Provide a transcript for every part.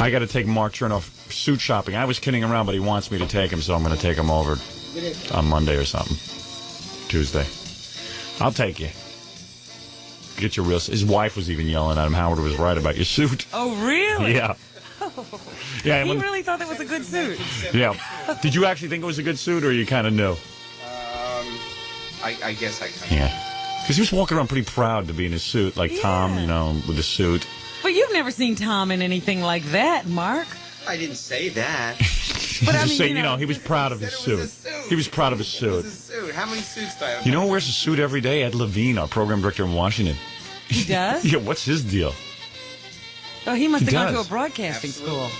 I got to take Mark Chernoff suit shopping. I was kidding around, but he wants me to take him, so I'm going to take him over on Monday or something. Tuesday. I'll take you. Get your real... His wife was even yelling at him. Howard was right about your suit. Oh, really? Yeah. Yeah. He really thought that was a good suit. Yeah. Did you actually think it was a good suit, or you kind of knew? I guess I kind of... Yeah. Because he was walking around pretty proud to be in his suit, like Tom, you know, with a suit. But you've never seen Tom in anything like that, Mark. I didn't say that. But I mean, saying, you know, he was proud of his suit. He was proud of his suit. It was a suit. How many suits do I have? You know who wears a suit every day? Ed Levine, our program director in Washington. He does? Yeah, what's his deal? Oh, he must have gone to a broadcasting school.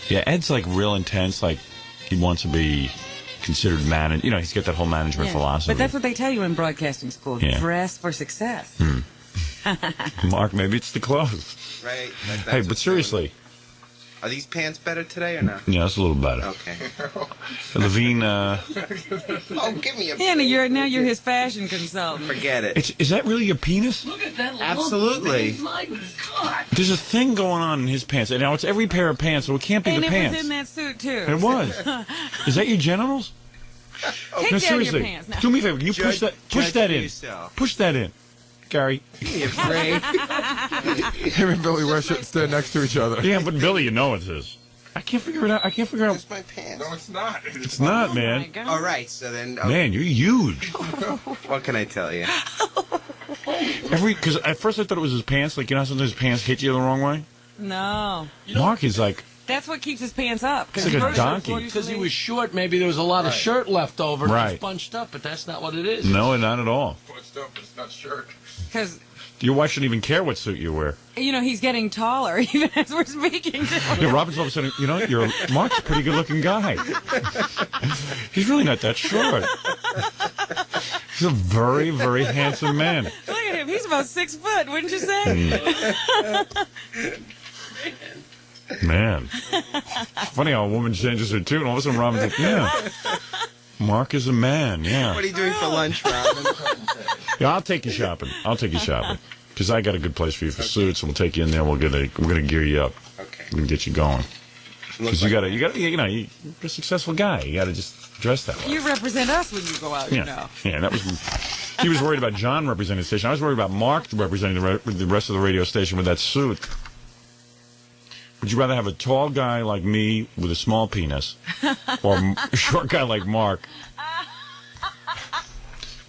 Yeah, Ed's like real intense, like he wants to be considered manager. You know, he's got that whole management philosophy. But that's what they tell you in broadcasting school. Yeah. Dress for success. Mark, maybe it's the clothes. Right. Hey, but seriously. Are these pants better today or no? Yeah, it's a little better. Okay. Levine, Oh, give me a... Yeah, now you're his fashion consultant. Forget it. Is that really your penis? Look at that. Absolutely. My God. There's a thing going on in his pants. And now it's every pair of pants, so it can't be And the it pants. was in that suit, too. It was. Is that your genitals? Take No, down seriously. your pants now. Do me a favor. Can you push that in? Yourself. Push that in. Gary. Give me a break. Him and Billy West should stand next to each other. Yeah, but Billy, you know it's his. I can't figure it out. That's my pants. No, it's not. It's not, man. All right, so then... Man, you're huge. What can I tell you? Because at first I thought it was his pants. Like, you know how sometimes his pants hit you the wrong way? No. Mark is like... That's what keeps his pants up. He's like a donkey. Because he was short, maybe there was a lot of shirt left over. And Right. it's bunched up, but that's not what it is. No, not at all. Punched up, it's not shirt. Because, Your wife shouldn't even care what suit you wear. you know, he's getting taller even as we're speaking to him. Yeah, Robin's all of a sudden, you know, Mark's a pretty good-looking guy. He's really not that short. He's a very, very handsome man. Look at him. He's about 6 foot, wouldn't you say? Man. Funny how a woman changes her tune. All of a sudden, Robin's like, yeah. Mark is a man, yeah. What are you doing for lunch, Robin? Yeah, I'll take you shopping. Because I got a good place for you for suits, and we'll take you in there. We're gonna gear you up. Okay. We're gonna get you going. Because you know, you're a successful guy. You gotta just dress that way. You represent us when you go out, you know. Yeah, that was. He was worried about John representing the station. I was worried about Mark representing the rest of the radio station with that suit. Would you rather have a tall guy like me with a small penis, or a short guy like Mark?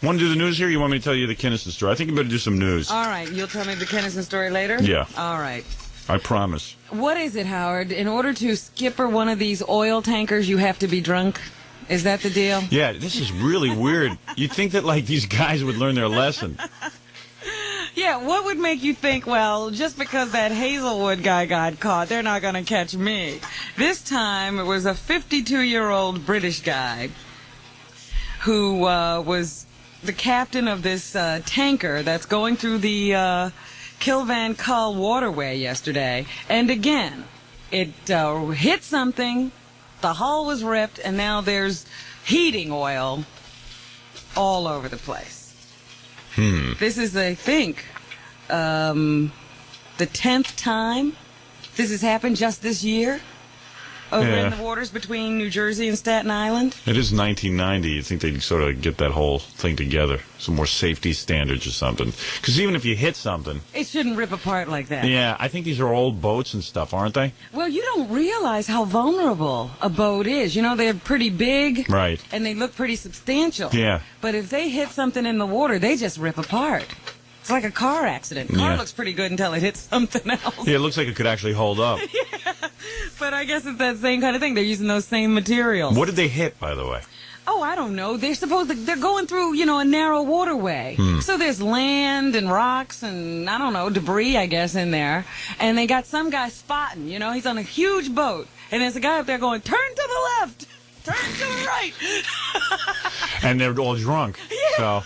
Want to do the news here, or you want me to tell you the Kinison story? I think you better do some news. All right. You'll tell me the Kinison story later? Yeah. All right. I promise. What is it, Howard? In order to skipper one of these oil tankers, you have to be drunk? Is that the deal? Yeah, this is really weird. You'd think that, like, these guys would learn their lesson. Yeah, what would make you think, well, just because that Hazelwood guy got caught, they're not going to catch me? This time, it was a 52-year-old British guy who was the captain of this tanker that's going through the Kilvan Cull waterway yesterday. And again, it hit something, the hull was ripped, and now there's heating oil all over the place. This is, I think, the 10th time this has happened just this year over in the waters between New Jersey and Staten Island. It is 1990. You'd think they'd sort of get that whole thing together. Some more safety standards or something. Because even if you hit something... It shouldn't rip apart like that. Yeah, I think these are old boats and stuff, aren't they? Well, you don't realize how vulnerable a boat is. You know, they're pretty big. Right. And they look pretty substantial. Yeah. But if they hit something in the water, they just rip apart. It's like a car accident. Car looks pretty good until it hits something else. Yeah, it looks like it could actually hold up. But I guess it's that same kind of thing. They're using those same materials. What did they hit, by the way? Oh, I don't know. They're going through, you know, a narrow waterway. So there's land and rocks and, I don't know, debris, I guess, in there. And they got some guy spotting, you know, he's on a huge boat. And there's a guy up there going, turn to the left, turn to the right. And they're all drunk. Yeah.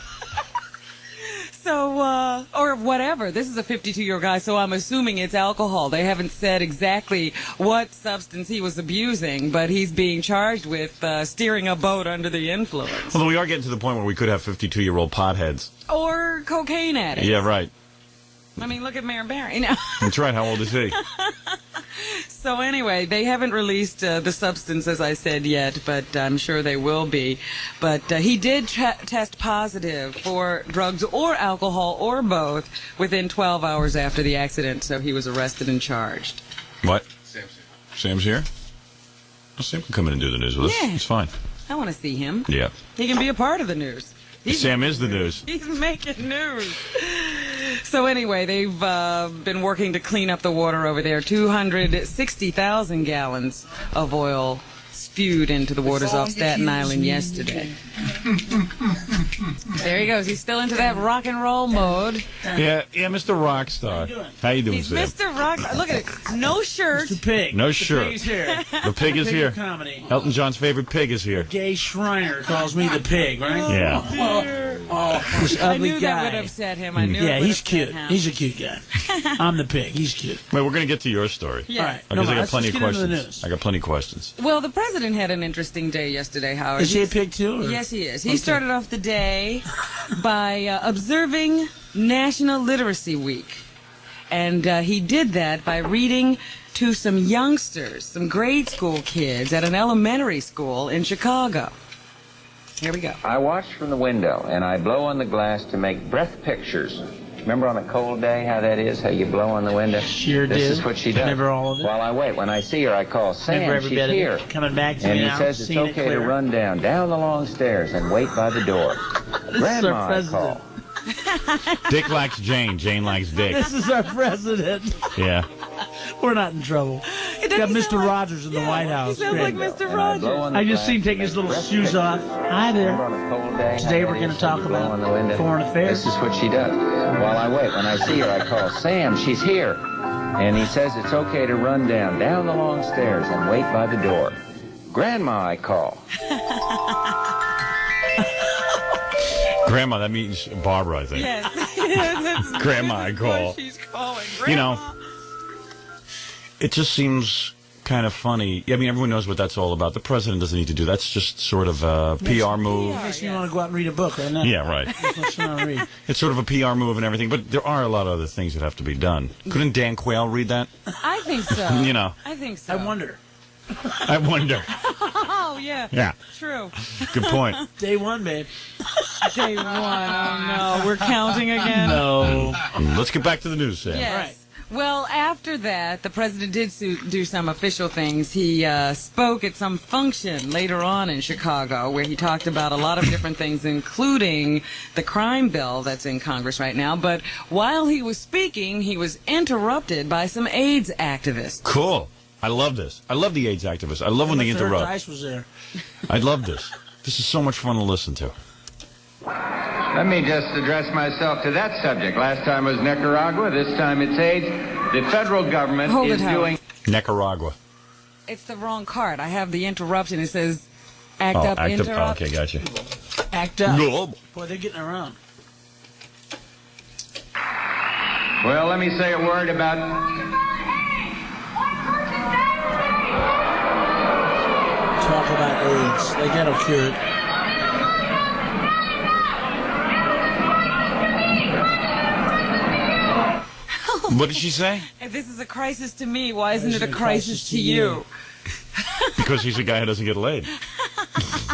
So, or whatever. This is a 52-year-old guy, so I'm assuming it's alcohol. They haven't said exactly what substance he was abusing, but he's being charged with steering a boat under the influence. Although we are getting to the point where we could have 52-year-old potheads. Or cocaine addicts. Yeah, right. I mean, look at Mayor Barry. No. That's right. How old is he? So anyway, they haven't released the substance, as I said, yet, but I'm sure they will be. But he did test positive for drugs or alcohol or both within 12 hours after the accident, so he was arrested and charged. What? Sam's here? Well, Sam can come in and do the news with us. Yeah. It's fine. I want to see him. Yeah. He can be a part of the news. Sam is the news. He's making news. So anyway, they've been working to clean up the water over there. 260,000 gallons of oil spewed into the waters off Staten Island yesterday. There he goes. He's still into that rock and roll mode. Yeah, Mr. Rockstar. How you doing, He's Sam? Mr. Rock. Look at it. No shirt. Mr. Pig. No The shirt. Pig is here. The pig is here. Comedy. Elton John's favorite pig is here. Gay Shriner calls me the pig, right? Yeah. This I ugly knew guy. that would upset him. I knew Yeah, it would he's upset cute. him. He's a cute guy. I'm the pig. He's cute. Wait, we're going to get to your story. Yeah. All right. Because I got let's plenty of get into the questions. news. I got plenty of questions. Well, the president had an interesting day yesterday, Howard. Is he a pig too? Or? Yes, he is. He Okay. started off the day by observing National Literacy Week. And he did that by reading to some youngsters, some grade school kids at an elementary school in Chicago. Here we go. I watch from the window, and I blow on the glass to make breath pictures. Remember on a cold day how that is, how you blow on the window? Sure This did. is what she does. Never all of it. While I wait, when I see her, I call Never Sam, every she's bit of here. it. Coming back to And me he now. says it's seeing it okay to clear. run down the long stairs and wait by the door. Grandma, I president. call. Dick likes Jane. Jane likes Dick. This is our president. Yeah. We're not in trouble. It Got doesn't Mr. sound like- Rogers in the White He House. sounds Great. like Mr. And I blow Rogers. on the I just glass seen him to take his make little breath shoes pictures. off. Hi Remember there. on a cold day Today how we're that gonna is, talk how you blow about on the window? foreign affairs. This is what she does. While I wait, when I see her, I call Sam, she's here. And he says it's okay to run down the long stairs and wait by the door. Grandma, I call. Grandma, that means Barbara, I think. Yes. Grandma, I call. She's calling. You know, Grandma. it just seems kind of funny. I mean, everyone knows what that's all about. The president doesn't need to do that. That's just sort of a PR move. Makes me want to go out and read a book right now. Yeah, right. That's what I want to read. It's sort of a PR move and everything, but there are a lot of other things that have to be done. Couldn't Dan Quayle read that? I think so. You know. I think so. I wonder. I wonder. Oh, yeah. Yeah, True. good point. Day one, babe. Day one. Oh, no. We're counting again? No. Let's get back to the news, Sam. Yes. Right. Well, after that, the president did do some official things. He spoke at some function later on in Chicago where he talked about a lot of different things, including the crime bill that's in Congress right now. But while he was speaking, he was interrupted by some AIDS activists. Cool. I love this. I love the AIDS activists. I love when they Third interrupt. Dice was there. I love this. This is so much fun to listen to. Let me just address myself to that subject. Last time was Nicaragua. This time it's AIDS. The federal government Hold is it, Howard. doing... Nicaragua. It's the wrong card. I have the interruption. It says act up, act interrupt. up. Okay, gotcha. Act up. No. Boy, they're getting around. Well, let me say a word about... Talk about AIDS. They got to cure it. What did she say? If this is a crisis to me, why isn't it a crisis to you? Because he's a guy who doesn't get laid.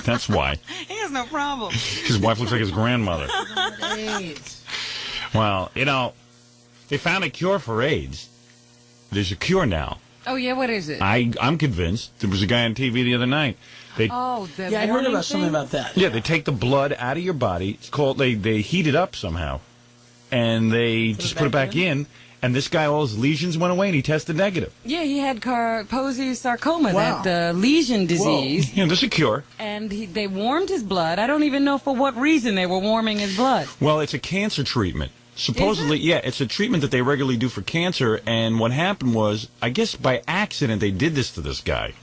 That's why. He has no problem. His wife looks like his grandmother. Well, you know, they found a cure for AIDS. There's a cure now. Oh, yeah, what is it? I'm convinced. There was a guy on TV the other night. They Oh, the Yeah, I heard warning about something thing? about that. Yeah, they take the blood out of your body. It's called they heat it up somehow, and they just put it back in. And this guy, all his lesions went away, and he tested negative. Yeah, he had Kaposi's sarcoma, Wow. that lesion disease, You know, there's a cure. and they warmed his blood. I don't even know for what reason they were warming his blood. Well, it's a cancer treatment. Supposedly, yeah, it's a treatment that they regularly do for cancer. And what happened was, I guess by accident, they did this to this guy.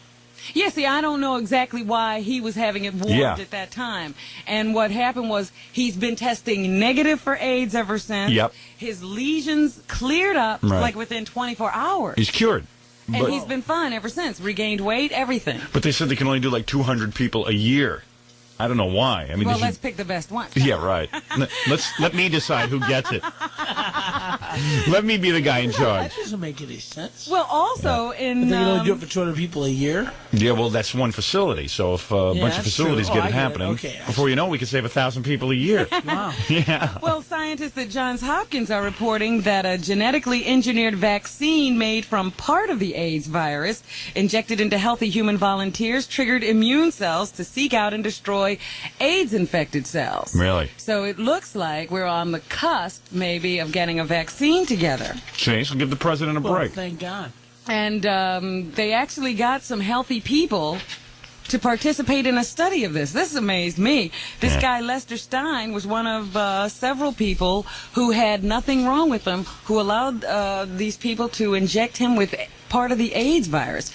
Yeah, see, I don't know exactly why he was having it warmed Yeah. at that time. And what happened was he's been testing negative for AIDS ever since. Yep. His lesions cleared up Right. like within 24 hours. He's cured. And he's been fine ever since. Regained weight, everything. But they said they can only do like 200 people a year. I don't know why. I mean, Well, this let's is- pick the best one. yeah, right. Let me decide who gets it. Let me be the guy in charge. That doesn't make any sense. Well, also in But they can only do it for 200 people a year. Yeah, well, that's one facility. So if a bunch of that's facilities true. get I it get it. happening, Okay, I before you know it, we could save 1,000 people a year. Wow. Yeah. Well, scientists at Johns Hopkins are reporting that a genetically engineered vaccine made from part of the AIDS virus injected into healthy human volunteers triggered immune cells to seek out and destroy AIDS-infected cells. Really? So it looks like we're on the cusp, maybe, of getting a vaccine together. Chase, will give the president a Well, break. thank God. And they actually got some healthy people to participate in a study of this. This amazed me. This guy, Lester Stein, was one of several people who had nothing wrong with them, who allowed these people to inject him with part of the AIDS virus.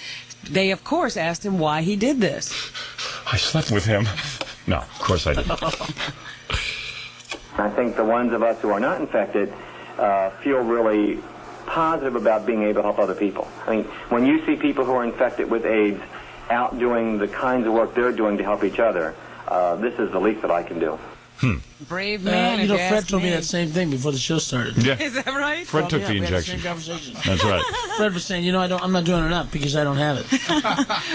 They, of course, asked him why he did this. I slept with him. No, of course I didn't. I think the ones of us who are not infected feel really positive about being able to help other people. I mean, when you see people who are infected with AIDS out doing the kinds of work they're doing to help each other, this is the least that I can do. Brave man, You if know, you Fred ask told me me. that same thing before the show started. Yeah. Is that right? Fred took Yeah, the we had the injection. same conversation. That's right. Fred was saying, I'm not doing enough because I don't have it.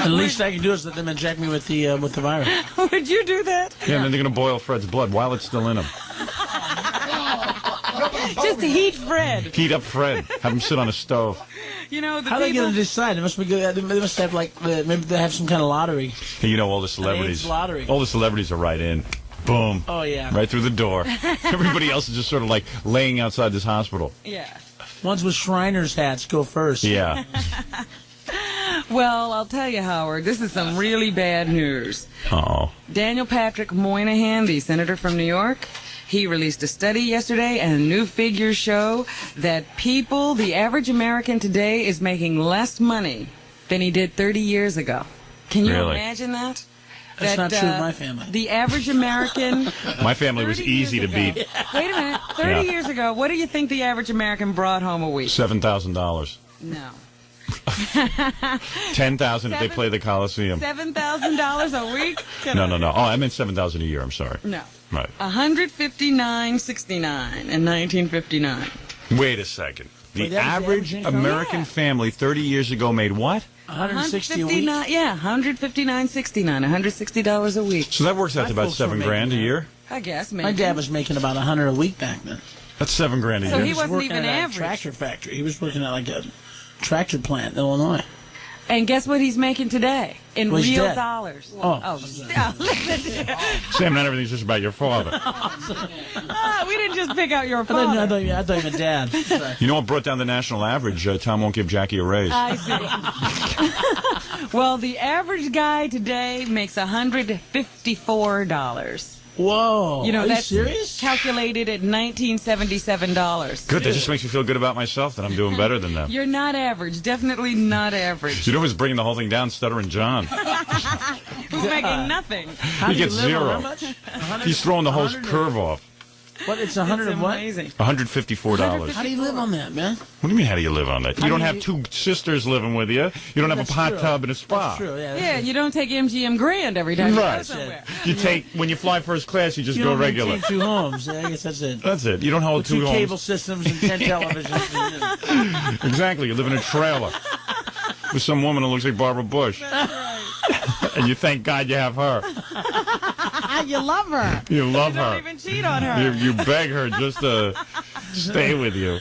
The least I can do is let them inject me with the virus. Would you do that? Yeah, and then they're going to boil Fred's blood while it's still in him. Just to heat Fred. Heat up Fred. Have him sit on a stove. You know, the How are they people... going to decide? It must be good. They must have maybe they have some kind of lottery. And you know, all the celebrities. AIDS lottery. All the celebrities are right in. Boom. Oh yeah. Right through the door. Everybody else is just sort of like laying outside this hospital. Yeah. Ones with Shriners hats go first. Yeah. Well, I'll tell you, Howard, this is some really bad news. Oh. Daniel Patrick Moynihan, the senator from New York, he released a study yesterday, and new figures show that the average American today is making less money than he did 30 years ago. Can you Really? imagine that? That's not true in my family. The average American... My family was 30 easy to years beat. ago- Wait a minute. 30 years ago, what do you think the average American brought home a week? $7,000. No. $10,000 if they play the Coliseum. $7,000 a week? No. Oh, I meant $7,000 a year. I'm sorry. No. Right. $159.69 in 1959. Wait a second. The Wait, that was the average average income? American Yeah. family 30 years ago made what? 160 a week. Yeah, $159.69, $160 a week. So that works out to My about folks were $7,000 a making that. year. I guess, maybe. My dad was making about $100 a week back then. That's $7,000 a So year. he wasn't working even at a average. tractor factory. He was working at like a tractor plant in Illinois. And guess what he's making today? In Well, he's real dead. dollars. Oh. Stop. Sam, not everything's just about your father. We didn't just pick out your I father. thought you meant dad. Sorry. You know what brought down the national average? Tom won't give Jackie a raise. I see. Well, the average guy today makes $154. Whoa. You know, are that's you serious? calculated at $1977. Good, that just makes me feel good about myself that I'm doing better than them. You're not average. Definitely not average. You know who's bringing the whole thing down? Stuttering John. Who's making nothing? How He do you gets live on zero. how much? 100 He's throwing the whole 100 curve off. What? It's 100 It's of what? amazing. $154. How do you live on that, man? What do you mean, how do you live on that? You don't do have you- two sisters living with you. You don't have a That's hot true. tub and a spa. That's true, yeah. Yeah, you don't take MGM Grand every time you go Right. somewhere. You take, when you fly first class, you just You go don't regular. maintain 2 homes. Yeah, I guess that's it. That's it. You don't hold With 2 two cable homes. systems and 10 televisions. Exactly. You live in a trailer with some woman who looks like Barbara Bush. And you thank God you have her. You love her. You love Don't her. even cheat on her. You beg her just to stay with you.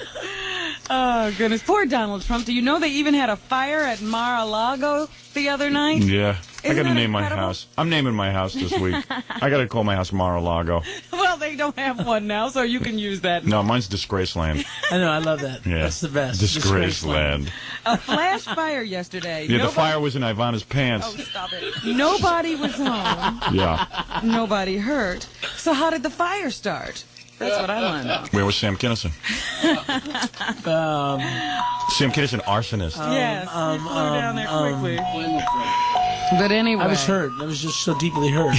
Oh, goodness. Poor Donald Trump. Do you know they even had a fire at Mar-a-Lago the other night? Yeah. I Isn't got to that name my incredible? house. I'm naming my house this week. I got to call my house Mar-a-Lago. Well, they don't have one now, so you can use that. No, mine's Disgraceland. I know, I love that. Yeah. That's the best. Disgraceland. A flash fire yesterday. Yeah, the fire was in Ivana's pants. Oh, stop it. Nobody was home. Yeah. Nobody hurt. So how did the fire start? That's what I want to know. Where was Sam Kinison? Sam Kinison, arsonist. Yes. You flew down there quickly. But anyway. I was hurt. I was just so deeply hurt.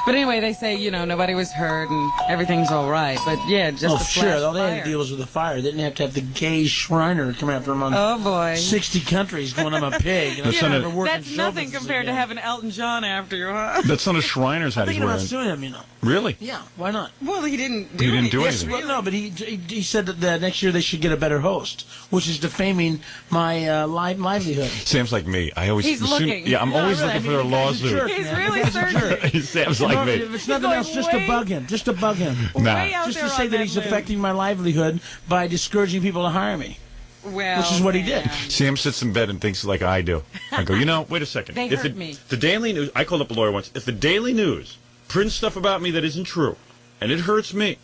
But anyway, they say, nobody was hurt and everything's all right. But yeah, just a sure. flash All they had fire. to deal was with the fire. They didn't have to have the gay Shriner come after them on Oh, boy. 60 countries going, I'm a pig. And That's I'm not never a- working That's show nothing business compared to again. having Elton John after you, huh? That's not a Shriners hat I'm he's thinking about wearing. suing him, Really? Yeah, why not? Well, he didn't do He didn't anything. do Yes, anything. well, no, but he said that next year they should get a better host, which is defaming my livelihood. Sam's like me. I always He's looking. Yeah, I'm No, always really, looking I for a mean, the guy's a lawsuit. jerk, He's man. really The guy's a jerk. searching. Sam's like No, me. if it's nothing going else, just to way- bug him. Just to bug him. Nah. Way out Just there to say on that he's limb. affecting my livelihood by discouraging people to hire me. Well, Which is what he did. man. Sam sits in bed and thinks like I do. I go, wait a second. They if hurt the, me. The Daily News, I called up a lawyer once. If the Daily News prints stuff about me that isn't true, and it hurts me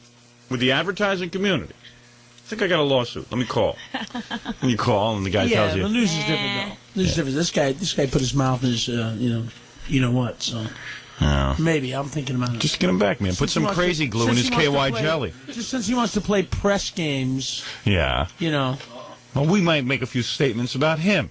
with the advertising community, I think I got a lawsuit. Let me call. And you call, and the guy Yeah, tells you. the news is different, though. News is different. This guy put his mouth in his, you know what, so... Yeah. Maybe, I'm thinking about it. Just get him back, man. Put Since some he wants crazy to- glue in since his he wants KY to play- jelly. Just since he wants to play press games, Yeah. Well, we might make a few statements about him.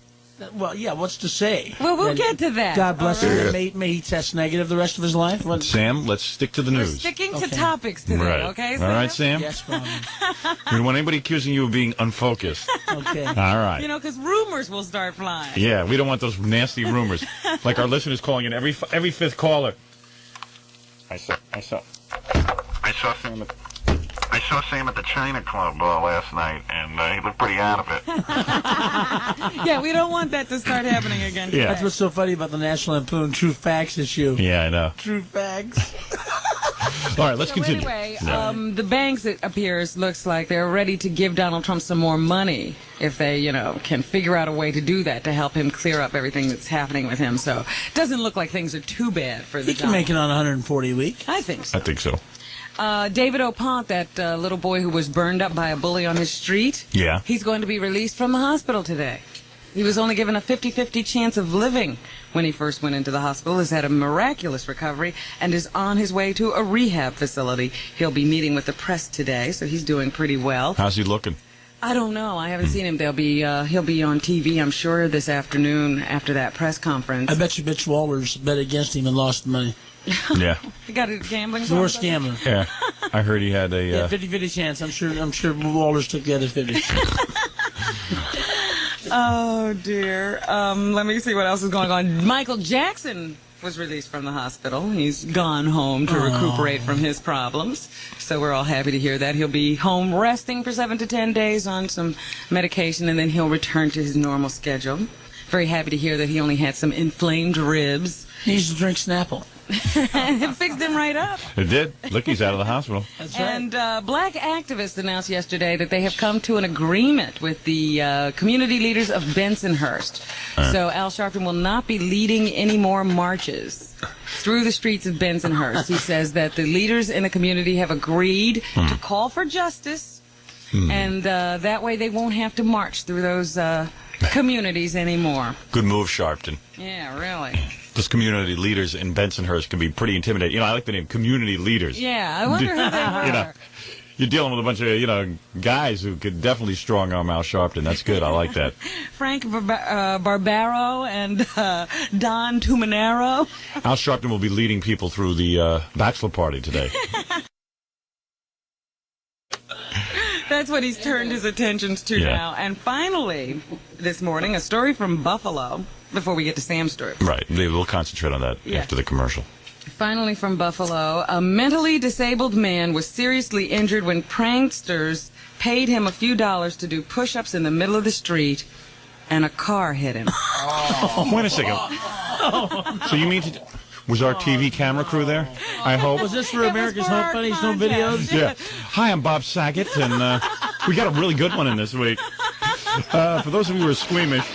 Well, yeah, what's to say? Well, we'll get to that. God bless all him. right? May he test negative the rest of his life? What? Sam, let's stick to the We're news. sticking to Okay. topics today, Right. okay? All right, Sam? Yes, Bob. We don't want anybody accusing you of being unfocused. Okay. All right. Because rumors will start flying. Yeah, we don't want those nasty rumors. Like our listeners calling in every fifth caller. I saw Sam at the China Club last night, and he looked pretty out of it. Yeah, we don't want that to start happening again. Yeah. That's what's so funny about the National Lampoon True Facts issue. Yeah, I know. True Facts. All right, let's So continue. anyway, Yeah. the banks, it appears, looks like they're ready to give Donald Trump some more money if they, can figure out a way to do that to help him clear up everything that's happening with him. So it doesn't look like things are too bad for the He can make it on 140 a week. I think so. I think so. David Opont, that little boy who was burned up by a bully on his street, Yeah. he's going to be released from the hospital today. He was only given a 50-50 chance of living when he first went into the hospital, has had a miraculous recovery, and is on his way to a rehab facility. He'll be meeting with the press today, so he's doing pretty well. How's he looking? I don't know. I haven't seen him. He'll be on TV, I'm sure, this afternoon after that press conference. I bet you Mitch Walters bet against him and lost the money. Yeah. He got a gambling The worst problem? gambler. Yeah. I heard he had a... Yeah, 50-50 chance. I'm sure Walters took the other 50. Oh, dear. Let me see what else is going on. Michael Jackson was released from the hospital. He's gone home to recuperate from his problems. So we're all happy to hear that. He'll be home resting for 7 to 10 days on some medication, and then he'll return to his normal schedule. Very happy to hear that he only had some inflamed ribs. He used to drink Snapple. It fixed him right up. It did. Look, he's out of the hospital. That's right. And black activists announced yesterday that they have come to an agreement with the community leaders of Bensonhurst. So Al Sharpton will not be leading any more marches through the streets of Bensonhurst. He says that the leaders in the community have agreed to call for justice, and that way they won't have to march through those communities anymore. Good move, Sharpton. Yeah, really. Those community leaders in Bensonhurst can be pretty intimidating. I like the name community leaders. Yeah, I wonder who they were. You're dealing with a bunch of, guys who could definitely strong-arm Al Sharpton. That's good. I like that. Frank Barbaro and Don Tumanero. Al Sharpton will be leading people through the bachelor party today. That's what he's turned his attentions to Yeah. now. And finally, this morning, a story from Buffalo, before we get to Sam's story. Right. We'll concentrate on that Yeah. after the commercial. Finally from Buffalo, a mentally disabled man was seriously injured when pranksters paid him a few dollars to do push-ups in the middle of the street, and a car hit him. Wait a second. So you mean to... Was our TV camera crew there? I hope. Was this for It was America's for Home our Funnies No contest. Videos? Yeah. Hi, I'm Bob Saget, and we got a really good one in this week. For those of you who are squeamish,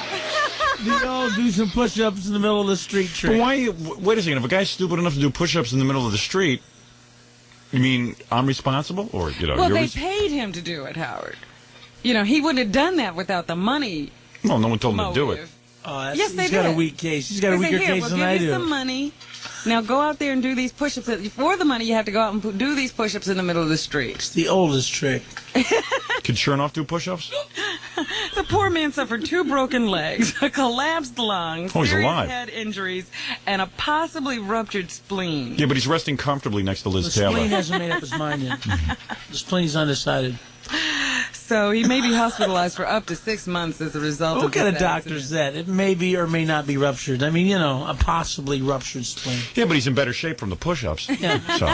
They all do some push-ups in the middle of the street but trick. why? Wait a second. If a guy's stupid enough to do push-ups in the middle of the street, you mean I'm responsible, or Well, you're they paid him to do it, Howard. He wouldn't have done that without the money. Well, no one told him to do it. motive. Yes, they he's got a did. weak case. He's got a They said, weaker "Here, case we'll than give I you do. some money. Now go out there and do these push-ups. For the money, you have to go out and do these push-ups in the middle of the street." It's the oldest trick. Could Chernoff do push-ups? The poor man suffered 2 broken legs, a collapsed lung, Oh, he's serious alive. head injuries, and a possibly ruptured spleen. Yeah, but he's resting comfortably next to The Liz Taylor. spleen hasn't made up his mind yet. The spleen's undecided. So he may be hospitalized for up to 6 months as a result What of kind of this doctor is that? It may be or may not be ruptured. I mean, you know, a possibly ruptured spleen. Yeah, but he's in better shape from the push-ups. Yeah. So,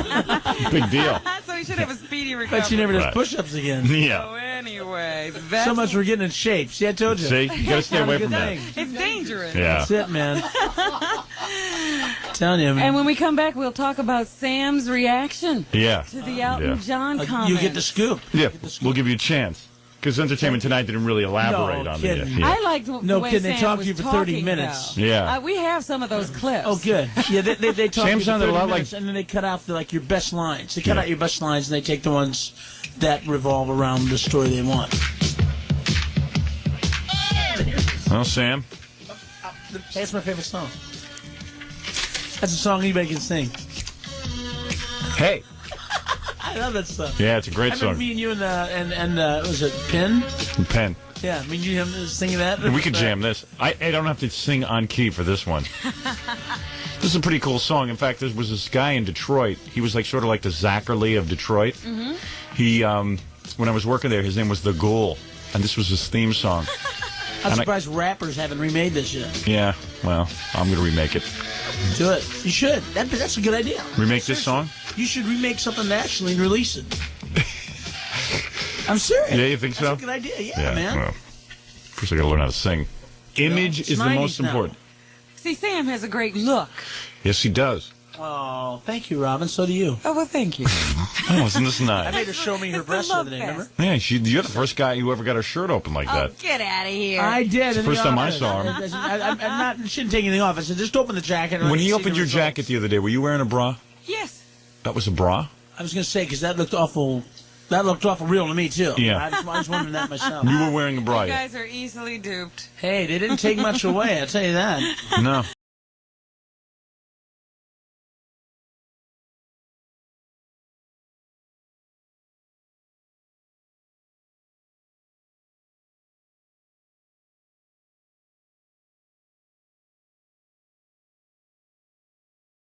big deal. accident. So he should have a speedy recovery. Bet you never does Right. push-ups again. So Yeah. anyway, that's So much for getting in shape. See, I told you. See, you gotta stay Not a away good from that. thing. it's dangerous. Yeah. That's it, man. Telling you, man. And when we come back, we'll talk about Sam's reaction Yeah. to the Elton John comment. you get the scoop. Yeah, we'll give you a chance. Because Entertainment Tonight didn't really elaborate No on kidding. the... I liked the No way kidding, they Sam talked was to you for 30 talking, minutes. though. Yeah. We have some of those clips. Oh, good. Yeah, they talk Sam to you for sounded a 30 lot minutes, like- and then they cut out like your best lines. They cut Yeah. out your best lines, and they take the ones that revolve around the story they want. Well, Sam, Hey, that's my favorite song. That's a song anybody can sing. hey. I love that song. Yeah, it's a I great remember song. me and you and was it Penn? Penn. Yeah, me and you him singing that. We could jam this. I don't have to sing on key for this one. This is a pretty cool song. In fact, there was this guy in Detroit. He was like sort of like the Zachary of Detroit. Mm-hmm. He, when I was working there, his name was The Ghoul, and this was his theme song. I'm and surprised rappers haven't remade this yet. Yeah, well, I'm going to remake it. Do it. You should. That's a good idea. Remake this song? You should remake something nationally and release it. I'm serious. Yeah, you think so? That's a good idea. Yeah, man. Well, first I got to learn how to sing. Image it's is the 90s most now. important. See, Sam has a great look. Yes, he does. Oh, thank you, Robin. So do you. Oh, well, thank you. Oh, isn't this I nice? made her show me her It's the breasts the love other day, fest. remember? Yeah, you're the first guy who ever got her shirt open like Oh, that. get out of here. I did. the in the first time I office. saw him. I'm not. Shouldn't take anything off. I said, just open the jacket. and When let he me see opened the your results. jacket the other day, were you wearing a bra? Yes. That was a bra? I was going to say because that looked awful. That looked awful real to me too. Yeah. I was wondering that myself. You were wearing a bra. You yeah. guys are easily duped. Hey, they didn't take much away. I'll tell you that. No.